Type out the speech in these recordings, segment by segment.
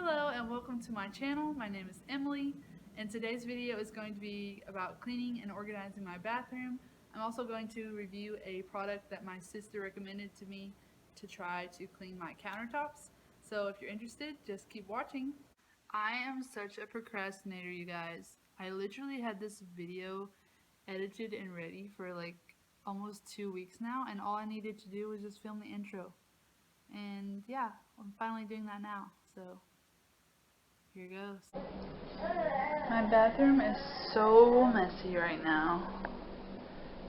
Hello and welcome to my channel. My name is Emily and today's video is going to be about cleaning and organizing my bathroom. I'm also going to review a product that my sister recommended to me to try to clean my countertops. So if you're interested, just keep watching. I am such a procrastinator, you guys. I literally had this video edited and ready for like almost 2 weeks now, and all I needed to do was just film the intro. And yeah, I'm finally doing that now, so here goes. My bathroom is so messy right now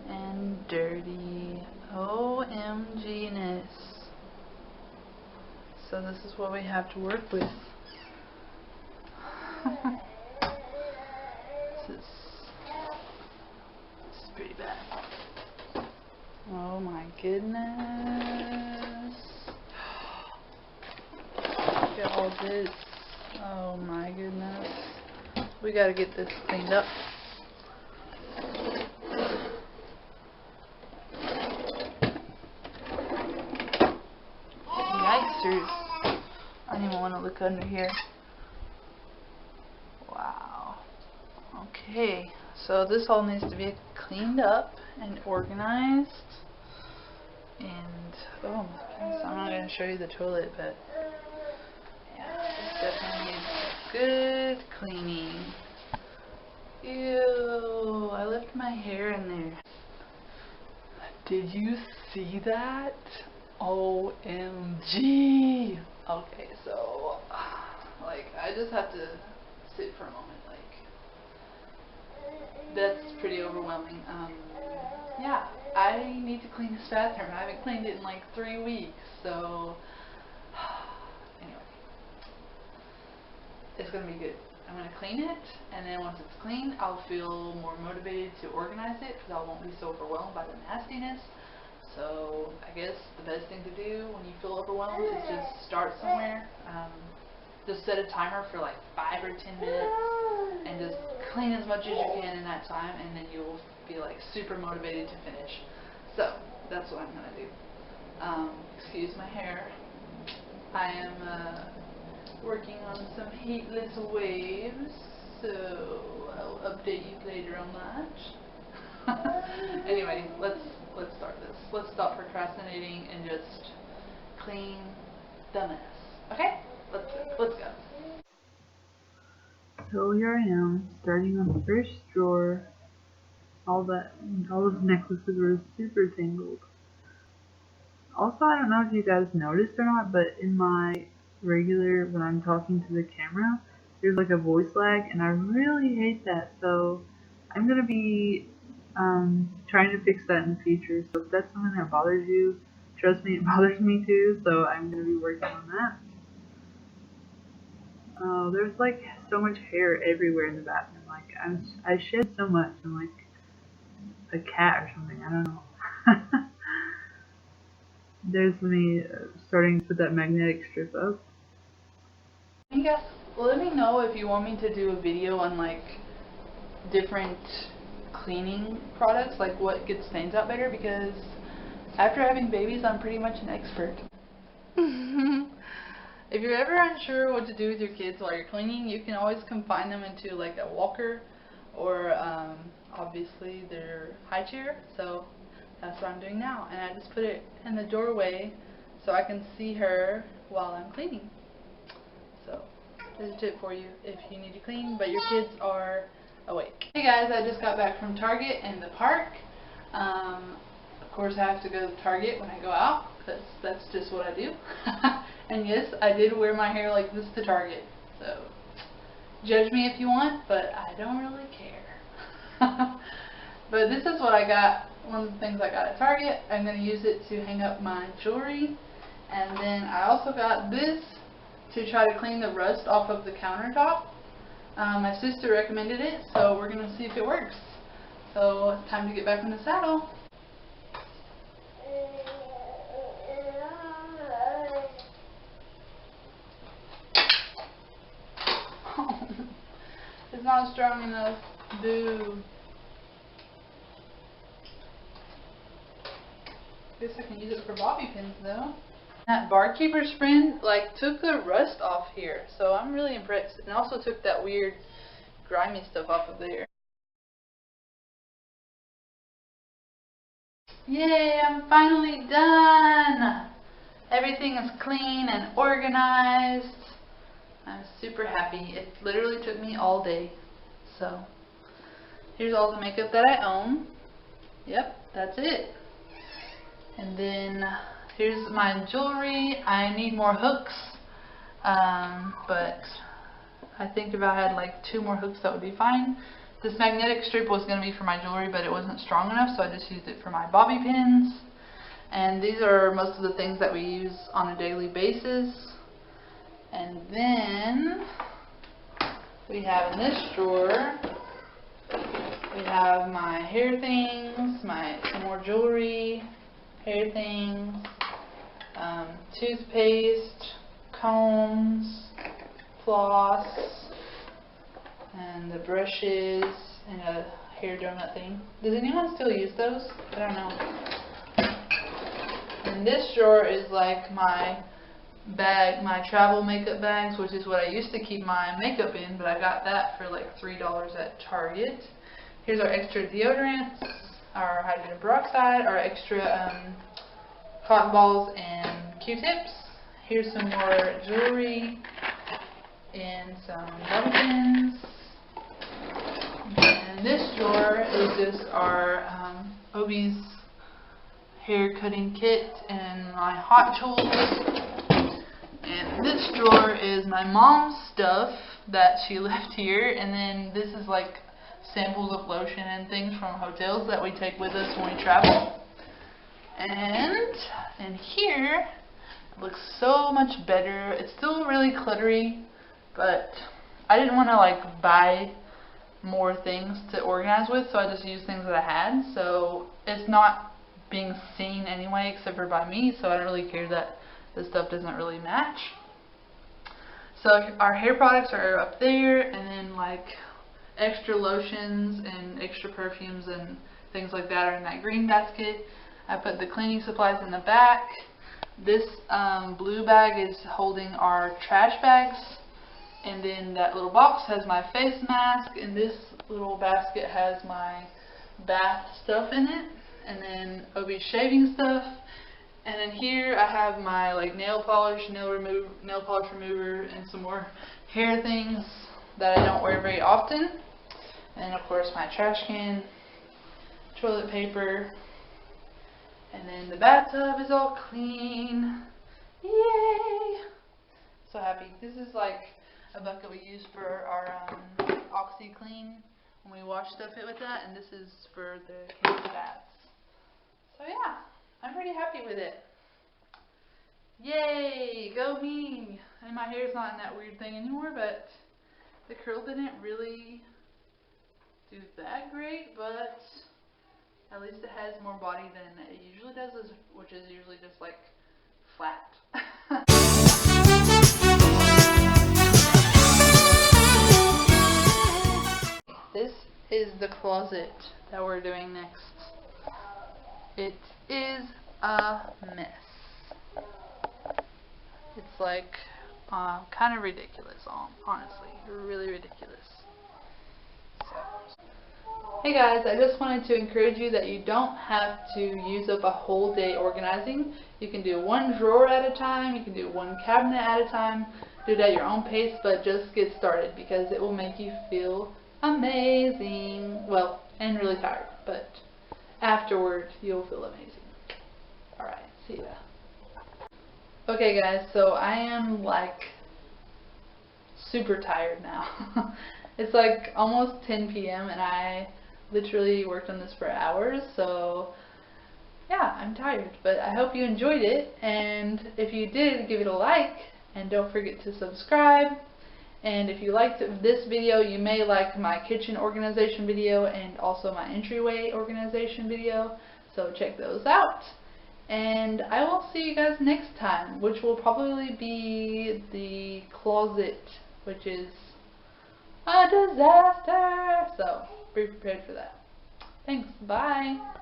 and dirty. OMG-ness. So this is what we have to work with. This is pretty bad. Oh my goodness. Look at all this. Oh my goodness. We gotta get this cleaned up. Yikes. I don't even want to look under here. Wow. Okay. So this all needs to be cleaned up and organized. And oh my goodness, I'm not going to show you the toilet, but definitely needs good cleaning. Ew, I left my hair in there. Did you see that? OMG! Okay, so, like, I just have to sit for a moment. Like, that's pretty overwhelming. Yeah, I need to clean this bathroom. I haven't cleaned it in like 3 weeks, so anyway. It's going to be good. I'm going to clean it, and then once it's clean, I'll feel more motivated to organize it because I won't be so overwhelmed by the nastiness. So I guess the best thing to do when you feel overwhelmed is just start somewhere. Just set a timer for like 5 or 10 minutes and just clean as much as you can in that time, and then you'll be like super motivated to finish. So that's what I'm going to do. Excuse my hair. I am working on some heatless waves, so I'll update you later on that. Anyway, let's start this. Let's stop procrastinating and just clean the mess. Okay? Let's go. So here I am, starting on the first drawer. All those necklaces were super tangled. Also, I don't know if you guys noticed or not, but in my regular, when I'm talking to the camera, there's like a voice lag, and I really hate that. So I'm gonna be trying to fix that in the future. So if that's something that bothers you, trust me, it bothers me too. So I'm gonna be working on that. There's like so much hair everywhere in the bathroom. Like I shed so much. I'm like a cat or something. I don't know. There's me starting to put that magnetic strip up. You guys, let me know if you want me to do a video on like different cleaning products, like what gets stains out better, because after having babies I'm pretty much an expert. If you're ever unsure what to do with your kids while you're cleaning, you can always confine them into like a walker or obviously their high chair. So that's what I'm doing now, and I just put it in the doorway so I can see her while I'm cleaning. So there's a tip for you if you need to clean but your kids are awake. Hey guys, I just got back from Target and the park. Of course I have to go to Target when I go out because that's just what I do. And yes, I did wear my hair like this to Target, so judge me if you want, but I don't really care. But this is what I got. One of the things I got at Target. I'm going to use it to hang up my jewelry, and then I also got this to try to clean the rust off of the countertop. My sister recommended it, so we're going to see if it works. So it's time to get back in the saddle. It's not strong enough. Boo. Guess I can use it for bobby pins though. That Barkeeper's friend like took the rust off here, so I'm really impressed. And also took that weird grimy stuff off of there. Yay, I'm finally done! Everything is clean and organized. I'm super happy. It literally took me all day. So, here's all the makeup that I own. Yep, that's it. And then here's my jewelry. I need more hooks, but I think if I had like 2 more hooks that would be fine. This magnetic strip was going to be for my jewelry, but it wasn't strong enough, so I just used it for my bobby pins. And these are most of the things that we use on a daily basis. And then we have in this drawer, we have my hair things, some more jewelry, hair things, toothpaste, combs, floss, and the brushes, and a hair donut thing. Does anyone still use those? I don't know. And this drawer is like my bag, my travel makeup bags, which is what I used to keep my makeup in, but I got that for like $3 at Target. Here's our extra deodorants, our hydrogen peroxide, our extra cotton balls and Q-tips. Here's some more jewelry and some bobby pins. And this drawer is just our Obi's hair cutting kit and my hot tools. And this drawer is my mom's stuff that she left here. And then this is like samples of lotion and things from hotels that we take with us when we travel. And in here, it looks so much better. It's still really cluttery, but I didn't want to like buy more things to organize with, so I just used things that I had. So it's not being seen anyway, except for by me, so I don't really care that this stuff doesn't really match. So our hair products are up there, and then like extra lotions and extra perfumes and things like that are in that green basket. I put the cleaning supplies in the back. This blue bag is holding our trash bags, and then that little box has my face mask, and this little basket has my bath stuff in it, and then Obi's shaving stuff. And then here I have my like nail polish remover, and some more hair things that I don't wear very often. And of course my trash can, toilet paper, and then the bathtub is all clean. Yay! So happy. This is like a bucket we use for our OxyClean when we wash stuff with that, and this is for the kids' baths. So yeah, I'm pretty happy with it. Yay! Go me! And my hair's not in that weird thing anymore, but the curl didn't really do that great, but at least it has more body than it usually does, which is usually just like flat. This is the closet that we're doing next. It is a mess. It's like kind of ridiculous, honestly. Really ridiculous. Hey guys, I just wanted to encourage you that you don't have to use up a whole day organizing. You can do one drawer at a time, you can do one cabinet at a time, do it at your own pace, but just get started because it will make you feel amazing. Well, and really tired, but afterward you'll feel amazing. Alright, see ya. Okay guys, so I am like super tired now. It's like almost 10 p.m. and I literally worked on this for hours, so yeah, I'm tired, but I hope you enjoyed it, and if you did, give it a like, and don't forget to subscribe. And if you liked this video, you may like my kitchen organization video and also my entryway organization video, so check those out. And I will see you guys next time, which will probably be the closet, which is a disaster. So be prepared for that. Thanks. Bye.